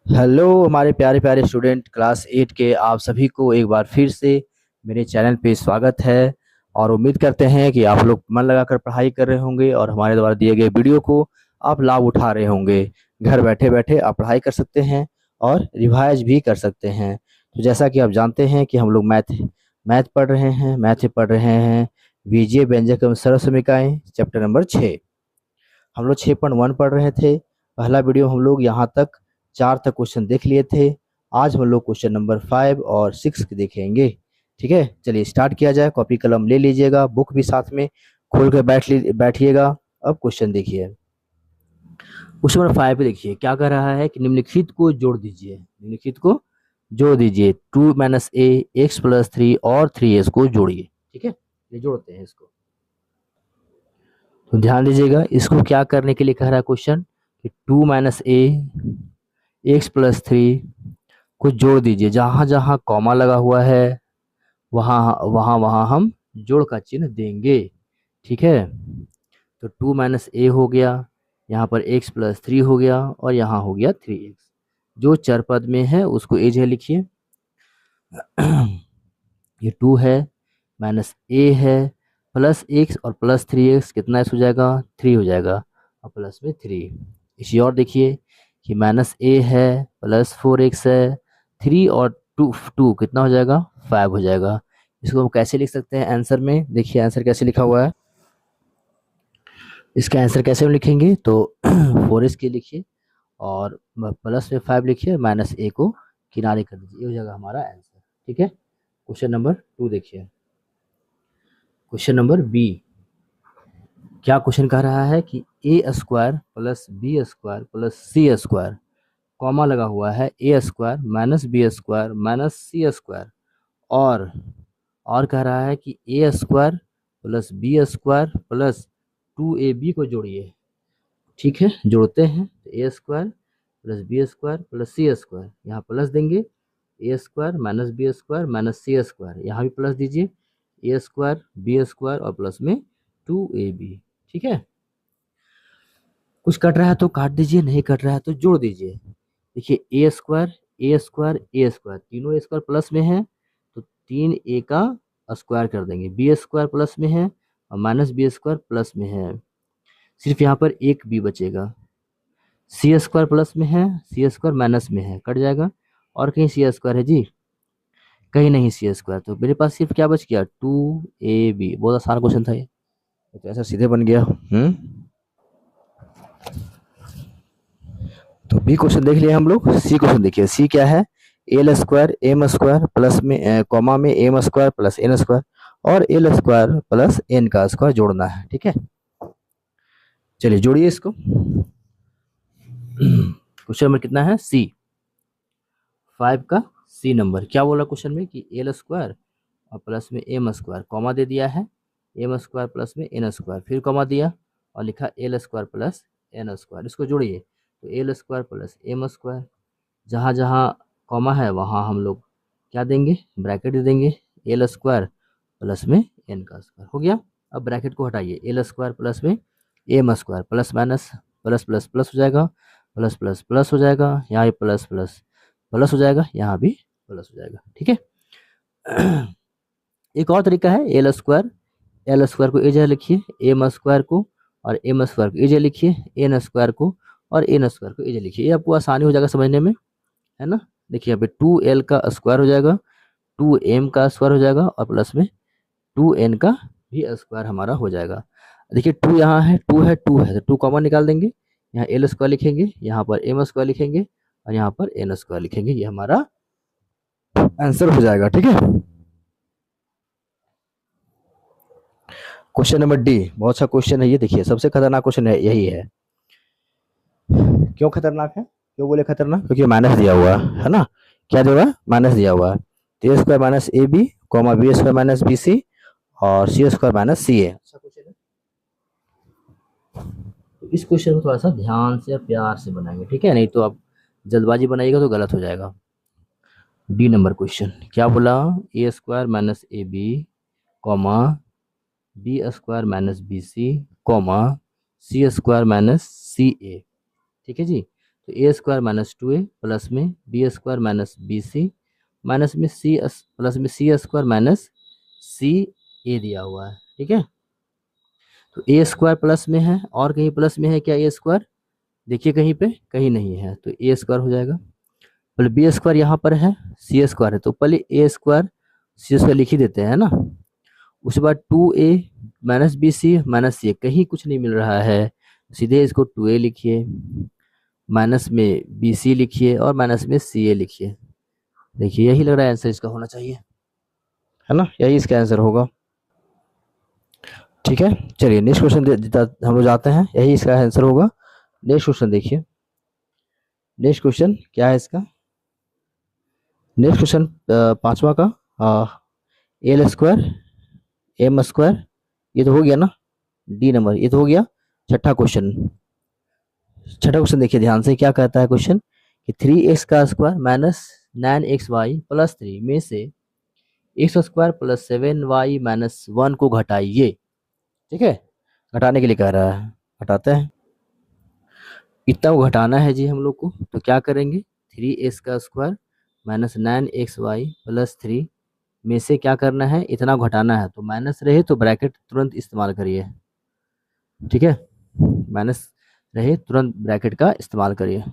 Hello हमारे प्यारे प्यारे स्टूडेंट क्लास 8 के आप सभी को एक बार फिर से मेरे चैनल पे स्वागत है। और उम्मीद करते हैं कि आप लोग मन लगाकर पढ़ाई कर रहे होंगे और हमारे द्वारा दिए गए वीडियो को आप लाभ उठा रहे होंगे। घर बैठे बैठे आप पढ़ाई कर सकते हैं और रिवाइज भी कर सकते हैं। तो जैसा कि आप जानते हैं कि हम लोग मैथ पढ़ रहे हैं, मैथ में पढ़ रहे हैं बीजीय व्यंजक एवं सरल समीकरण चैप्टर नंबर 6। हम लोग 6.1 पढ़ रहे थे। पहला वीडियो हम लोग यहाँ तक 4 तक क्वेश्चन देख लिए थे। आज हम लोग क्वेश्चन नंबर 5 और 6 देखेंगे। ठीक है, चलिए स्टार्ट किया जाए। कॉपी कलम ले लीजिएगा, बुक भी साथ में खोल कर बैठिएगा। अब क्वेश्चन देखिए। क्वेश्चन नंबर 5 पे देखिए क्या कह रहा है कि निम्नलिखित को जोड़ दीजिए। निम्नलिखित को जोड़ दीजिए। 2 - a x+3 और 3s को जोड़िए। ठीक है, ये जोड़ते हैं इसको। तो ध्यान दीजिएगा, इसको क्या करने के लिए कह रहा है क्वेश्चन कि 2 - a x+3 को जोड़ दीजिए। जहां जहां कॉमा लगा हुआ है वहां वहां वहां हम जोड़ का चिन्ह देंगे। ठीक है, तो 2 - a हो गया, यहाँ पर x+3 हो गया और यहाँ हो गया 3x। जो चर पद में है उसको एज है लिखिए। ये 2 है, -a है, +x और +3x कितना x हो जाएगा, 3 हो जाएगा और प्लस में 3। इसी और देखिए कि -a है, +4x है, 3 और 2 कितना हो जाएगा, 5 हो जाएगा। इसको हम कैसे लिख सकते हैं आंसर में, देखिए आंसर कैसे लिखा हुआ है। इसका आंसर कैसे हम लिखेंगे तो 4x के लिखिए और प्लस में 5 लिखिए, -a को किनारे कर दीजिए, ये हो जाएगा हमारा आंसर। ठीक है, क्वेश्चन नंबर 2 देखिए। क्वेश्चन नंबर बी, क्या क्वेश्चन कह रहा है कि a² + b² + c² कॉमा लगा हुआ है a² - b² - c² और कह रहा है कि a² + b² + 2ab को जोड़िए। ठीक है, जोड़ते हैं। तो a² + b² + c², यहाँ प्लस देंगे। a² - b² - c², यहाँ भी प्लस दीजिए। a² b² और प्लस में 2ab। ठीक है, कुछ कट रहा है तो काट दीजिए, नहीं कट रहा है तो जोड़ दीजिए। देखिए a² तीनों a² प्लस में है तो 3a का स्क्वायर कर देंगे। b² प्लस में है और -b² प्लस में है, सिर्फ यहाँ पर एक b बचेगा। c² प्लस में है, c² माइनस में है, कट जाएगा। और कहीं c² है जी, कहीं नहीं c², तो मेरे पास सिर्फ क्या बच गया, 2ab। बहुत आसान क्वेश्चन था ये, तो ऐसा सीधे बन गया। तो बी क्वेश्चन देख लिया हम लोग। सी क्वेश्चन देखिए। सी क्या है, l² प्लस में कॉमा में m² प्लस n² और l² प्लस n का स्क्वायर जोड़ना है। ठीक है, चलिए जोड़िए इसको। क्वेश्चन नंबर कितना है, सी 5 का सी नंबर। क्या बोला क्वेश्चन में कि l² और प्लस में m², कॉमा दे दिया है, m² प्लस में n², फिर कॉमा दिया और लिखा l² प्लस n²। इसको जोड़िए तो l² प्लस m², जहाँ जहाँ कॉमा है वहाँ हम लोग क्या देंगे, ब्रैकेट दे देंगे। l² प्लस में n का स्क्वायर हो गया। अब ब्रैकेट को हटाइए, l² प्लस में m², plus minus plus plus plus हो जाएगा, प्लस प्लस प्लस हो जाएगा, यहाँ भी प्लस प्लस प्लस हो जाएगा, यहाँ भी प्लस हो जाएगा। ठीक है, एक और तरीका है, l² को एज लिखिए, m² को और m² को एज लिखिए, n² को और n² को एज लिखिए। ये आपको आसानी हो जाएगा समझने में, है ना। देखिए यहाँ पे 2l का स्क्वायर हो जाएगा, 2m का स्क्वायर हो जाएगा और प्लस में 2n का भी स्क्वायर हमारा हो जाएगा। देखिए 2 यहाँ है, 2 है, 2 है, तो 2 कॉमन निकाल देंगे। यहाँ l² लिखेंगे, यहाँ पर m² लिखेंगे और यहाँ पर n² लिखेंगे। ये हमारा आंसर हो जाएगा। ठीक है, क्वेश्चन नंबर डी बहुत अच्छा क्वेश्चन है ये। देखिए सबसे खतरनाक क्वेश्चन है, यही है। क्यों खतरनाक है, क्यों बोले खतरनाक, क्योंकि माइनस दिया हुआ है ना। क्या दिया हुआ है, माइनस दिया हुआ है। तो a² minus ab comma b² minus bc और c² माइनस ca। अच्छा क्वेश्चन है, तो इस क्वेश्चन को थोड़ा सा ध्यान से और प्यार से बनाएंगे। ठीक है, नहीं तो आप जल्दबाजी बनाइएगा तो गलत हो जाएगा। डी नंबर क्वेश्चन क्या बोला, a² minus ab comma b² minus bc comma c² minus ca। ठीक है जी, तो A square minus 2a plus में B square minus B C minus में सी प्लस में सी स्क्वायर माइनस सी ए दिया हुआ है। ठीक है, तो ए स्क्वायर प्लस में है और कहीं प्लस में है क्या ए स्क्वायर? देखिए कहीं पे कहीं नहीं है, तो ए स्क्वायर हो जाएगा। पहले बी स्क्वायर यहाँ पर है, सी स्क्वायर है, तो पहले ए स्क्वायर सी स्क्वायर लिख ही देते हैं ना। उसके बाद 2a minus B C minus c, कहीं कुछ नहीं मिल रहा है, सीधे इसको 2a लिखिए, माइनस में बी सी लिखिए और माइनस में सी ए लिखिए। देखिए यही लग रहा है आंसर इसका होना चाहिए, है ना, यही इसका आंसर होगा। ठीक है, चलिए नेक्स्ट क्वेश्चन हम लोग जाते हैं, यही इसका आंसर होगा। नेक्स्ट क्वेश्चन देखिए, नेक्स्ट क्वेश्चन क्या है इसका? नेक्स्ट क्वेश्चन पांचवा का, एल स्क्वायर एम स्क्वायर, ये तो हो गया ना, डी नंबर ये तो हो गया। छठा क्वेश्चन, छठा क्वेश्चन देखिए ध्यान से, क्या कहता है क्वेश्चन कि 3x का स्क्वायर माइनस 9xy प्लस 3 में से x square plus 7y minus 1 को घटाइए। ठीक है, घटाने के लिए कह रहा है, घटाते हैं। इतना को घटाना है जी हम लोग को, तो क्या करेंगे? 3x का स्क्वायर माइनस 9xy प्लस 3 में से क्या करना है? इतना घटाना है, तो माइनस रहे तो ब्रैकेट तुरंत इस्तेमाल करिए। ठीक है, माइनस रहे तुरंत ब्रैकेट का इस्तेमाल करिए।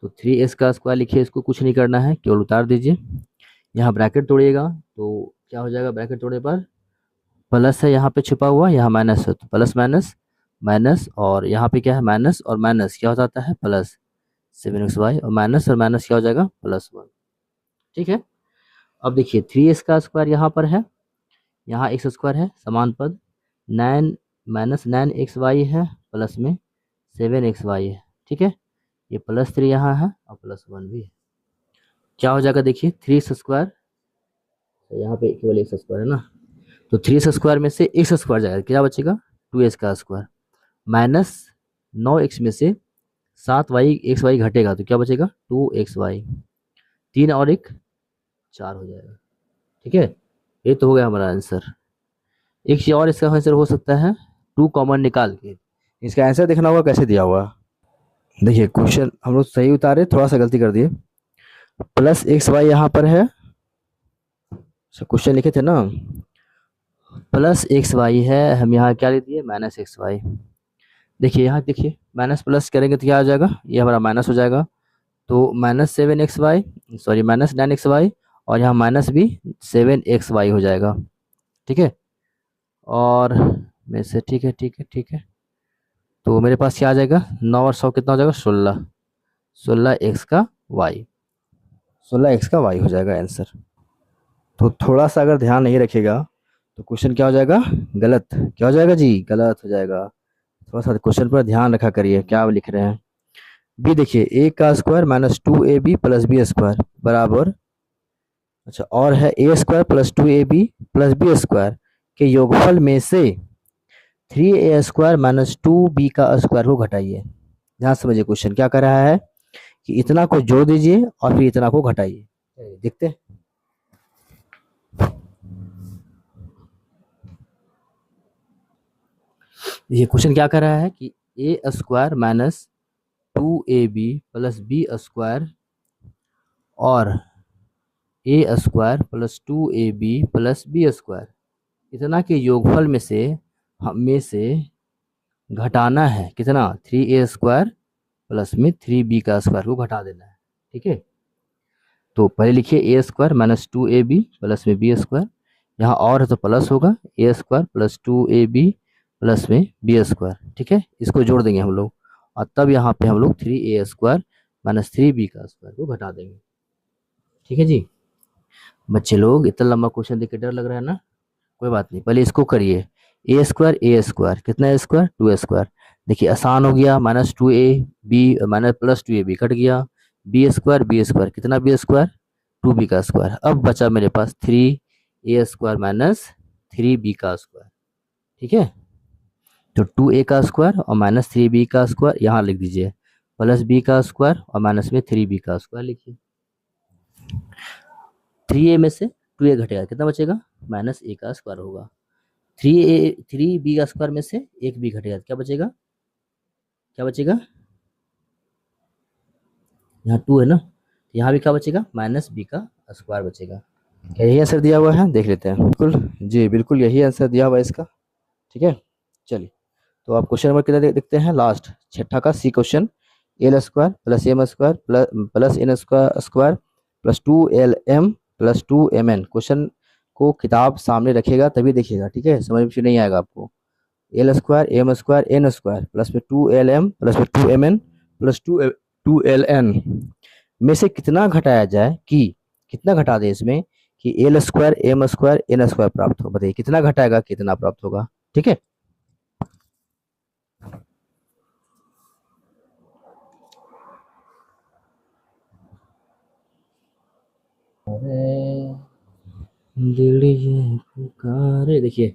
तो 3x का स्क्वायर लिखिए, इसको कुछ नहीं करना है, केवल उतार दीजिए। यहाँ ब्रैकेट तोड़िएगा तो क्या हो जाएगा? ब्रैकेट तोड़ने पर प्लस है यहाँ पे छुपा हुआ, यहाँ माइनस है, तो प्लस माइनस माइनस, और यहाँ पे क्या है? माइनस और माइनस क्या हो जाता है? प्लस 7xy, और माइनस क्या हो जाएगा? प्लस 1। ठीक है, अब देखिए 3x का स्क्वायर यहाँ पर है, यहाँ एक्स स्क्वायर है समान पद, 9 माइनस 9xy है प्लस में 7xy है। ठीक है, ये प्लस 3 यहाँ है और प्लस 1 भी है। क्या हो जाएगा? देखिए 3 स्क्वायर, यहाँ पे केवल एक्स स्क्वायर है ना, तो 3 स्क्वायर में से एक्स स्क्वायर जाएगा, क्या बचेगा? 2x का स्क्वायर माइनस 9x में से 7y एक्स वाई घटेगा, तो क्या बचेगा? 2xy, 3 और 1 4 हो जाएगा। ठीक है, ये तो हो गया हमारा आंसर। एक चीज और इसका आंसर हो सकता है, 2 कॉमन निकाल के इसका आंसर देखना होगा कैसे दिया हुआ। देखिए क्वेश्चन हम लोग सही उतारे, थोड़ा सा गलती कर दिए, प्लस एक्स वाई यहाँ पर है, क्वेश्चन लिखे थे ना, प्लस एक्स वाई है, हम यहाँ क्या लिख दिए? Minus X Y. देखिए यहाँ देखिए, माइनस प्लस करेंगे तो क्या आ जाएगा? ये हमारा माइनस हो जाएगा, तो -7xy, सॉरी -9xy, और यहाँ माइनस भी 7xy हो जाएगा। ठीक है, और में से ठीक है ठीक है ठीक है, तो मेरे पास क्या आ जाएगा? 9 और 100 कितना हो जाएगा? 16, 16x का y, 16x का y हो जाएगा आंसर। तो थोड़ा सा अगर ध्यान नहीं रखेगा तो क्वेश्चन क्या हो जाएगा? गलत। क्या हो जाएगा जी? गलत हो जाएगा। थोड़ा सा क्वेश्चन पर ध्यान रखा करिए, क्या लिख रहे हैं। बी देखिए, ए का square minus 2ab plus b square बराबर, अच्छा, और है a square plus 2ab plus b square के योगफल में से 3a स्क्वायर माइनस 2b का स्क्वायर को घटाइए। ध्यान समझिए, क्वेश्चन क्या कर रहा है कि इतना को जोड़ दीजिए और फिर इतना को घटाइए। देखते हैं, ये क्वेश्चन क्या कर रहा है कि a square minus 2ab plus b square और a square plus 2ab plus b square, इतना के योगफल में से हमें से घटाना है कितना? 3a स्क्वायर प्लस में 3b का स्क्वायर को घटा देना है। ठीक है, तो पहले लिखिए ए स्क्वायर माइनस 2ab प्लस में बी स्क्वायर, यहाँ और है तो प्लस होगा, ए स्क्वायर प्लस 2ab प्लस में बी स्क्वायर। ठीक है, इसको जोड़ देंगे हम लोग, और तब यहाँ पे हम लोग 3a स्क्वायर माइनस 3b का स्क्वायर को घटा देंगे। ठीक है जी, बच्चे लोग इतना लंबा क्वेश्चन देख के डर लग रहा है ना, कोई बात नहीं, पहले इसको करिए। ए स्क्वायर कितना है? स्क्वायर 2a स्क्वायर, देखिए आसान हो गया, minus 2ab minus plus 2ab cut गया, बी स्क्वायर कितना? बी स्क्वायर 2b का स्क्वायर, अब बचा मेरे पास 3a स्क्वायर माइनस 3b का स्क्वायर। ठीक है, तो 2a का स्क्वायर और माइनस 3b का स्क्वायर यहाँ लिख दीजिए, प्लस b का स्क्वायर और माइनस में 3b का स्क्वायर लिखिए। 3a में से 2a घटेगा, कितना बचेगा? माइनस a का स्क्वायर होगा। 3b का स्क्वायर में से एक b घटेगा, क्या बचेगा? क्या बचेगा? यहाँ 2 है ना, तो यहाँ भी क्या बचेगा, माइनस बी का स्क्वायर बचेगा। क्या यही आंसर दिया हुआ है, देख लेते हैं। बिल्कुल जी, बिल्कुल यही आंसर दिया हुआ है इसका। ठीक है, चलिए तो आप क्वेश्चन नंबर कितना देखते हैं, लास्ट छठा का c question. L square plus M square plus N square plus 2 LM plus 2 MN। Question को किताब सामने रखिएगा तभी देखिएगा, ठीक है, समझ में नहीं आएगा आपको। L square M square N square plus में 2LM प्लस में 2MN प्लस 2LN में से कितना घटाया जाए, कि कितना घटा दे इसमें कि L square M square N square प्राप्त हो। बताइए कितना घटाएगा, कितना प्राप्त होगा। ठीक है, दिल ये पुकारे, देखिए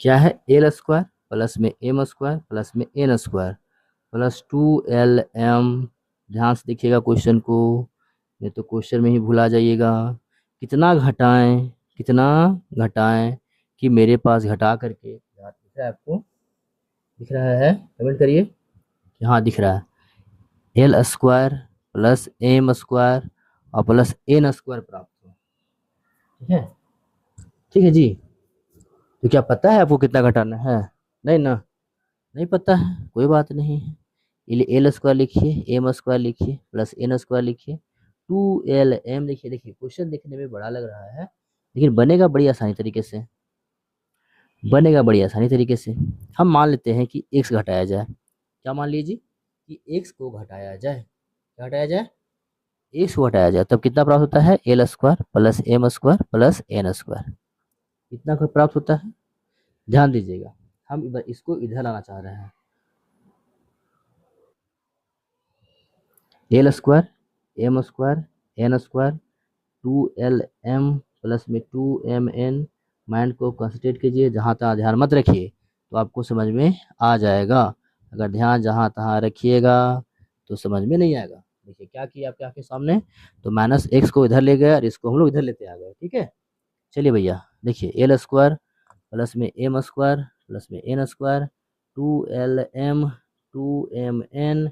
क्या है, एल स्क्वायर प्लस में एम स्क्वायर प्लस में एन स्क्वायर प्लस 2LM। ध्यान से देखिएगा क्वेश्चन को, नहीं तो क्वेश्चन में ही भुला जाइएगा। कितना घटाएं, कितना घटाएं कि मेरे पास घटा करके यार दिख रहा है आपको, दिख रहा है, कमेंट करिए। हाँ दिख रहा है, L square plus M square और प्लस एन स्क्वायर प्राप्त हो। ठीक है, ठीक है जी। तो क्या पता है आपको कितना घटाना है, नहीं ना, नहीं पता है, कोई बात नहीं है। एल स्क्वायर लिखिए, एम स्क्वायर लिखिए प्लस एन स्क्वायर लिखिए 2LM। देखिए देखिए क्वेश्चन देखने में बड़ा लग रहा है, लेकिन बनेगा बड़ी आसानी तरीके से, बनेगा बड़ी आसानी तरीके से। हम मान लेते हैं कि x घटाया जाए, क्या मान लीजिए कि x को घटाया जाए, क्या घटाया जाए, x को घटाया जाए, तब कितना प्राप्त होता है, L square plus M square plus N square. कितना प्राप्त होता है, ध्यान दीजिएगा, हम इसको इधर लाना चाह रहे हैं। L square M square N square 2LM plus में 2MN। माइंड को कंसंट्रेट कीजिए, जहाँ तहाँ ध्यान मत रखिए तो आपको समझ में आ जाएगा। अगर ध्यान जहाँ तहाँ रखिएगा तो समझ में नहीं आएगा। देखिए क्या किया आपके आंख के सामने, तो माइनस एक्स को इधर ले गए और इसको हम लोग इधर लेते आ गए। ठीक है, चलिए भैया देखिए, एल स्क्वायर प्लस में एम स्क्वायर प्लस में N square 2LM 2MN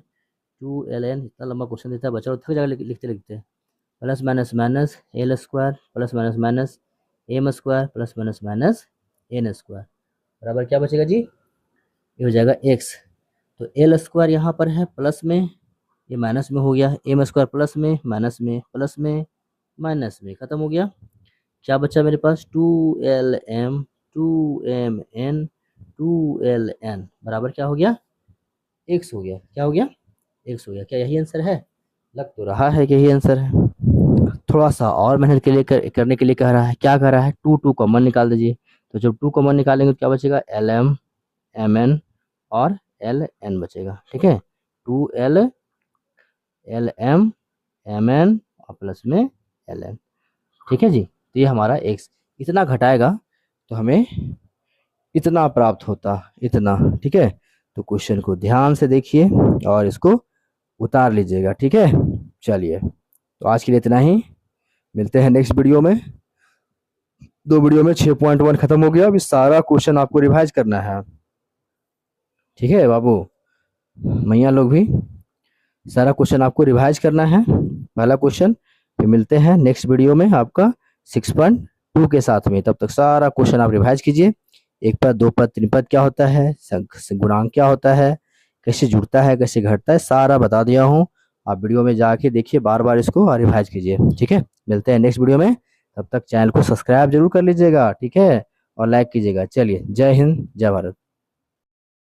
2LN। इतना लंबा क्वेश्चन देता है, बच्चा थक जाएगा लिखते लिखते। Plus minus minus L square plus minus minus M square plus minus minus N square बराबर क्या बचेगा जी, ये हो जाएगा एक्स। तो एल स्क्वायर यहाँ पर है प्लस में, ये माइनस में हो गया, एम स्क्वायर प्लस में माइनस में प्लस में माइनस में खत्म हो गया। क्या बचा मेरे पास, 2LM 2MN 2LN बराबर क्या हो गया, एक्स हो गया। क्या हो गया, एक्स हो गया। क्या यही आंसर है, लग तो रहा है कि यही आंसर है। थोड़ा सा और मेहनत के लिए करने के लिए कह रहा है, क्या कह रहा है, 2 कॉमन निकाल दीजिए। तो जब 2 कॉमन निकालेंगे तो क्या बचेगा, LM MN और LN बचेगा। ठीक है, 2L LM MN और प्लस में LN। ठीक है जी, तो ये हमारा x इतना घटाएगा तो हमें इतना प्राप्त होता, इतना। ठीक है, तो क्वेश्चन को ध्यान से देखिए और इसको उतार लीजिएगा। ठीक है, चलिए तो आज के लिए इतना ही, मिलते हैं नेक्स्ट वीडियो में। 2 वीडियो में 6.1 खत्म हो गया, अभी सारा क्वेश्चन आपको रिवाइज करना है। ठीक है बाबू, मैया लोग भी सारा क्वेश्चन आपको रिवाइज करना है, पहला क्वेश्चन। फिर मिलते हैं नेक्स्ट वीडियो में आपका 6.2 के साथ में। तब तक सारा क्वेश्चन आप रिवाइज कीजिए, एक पद दो पद तीन पद क्या होता है, गुणांक क्या होता है, कैसे जुड़ता है कैसे घटता है, सारा बता दिया हूँ। आप वीडियो में जाके देखिए, बार बार इसको रिवाइज कीजिए। ठीक है, मिलते हैं नेक्स्ट वीडियो में, तब तक चैनल को सब्सक्राइब जरूर कर लीजिएगा। ठीक है, और लाइक कीजिएगा। चलिए, जय हिंद जय भारत।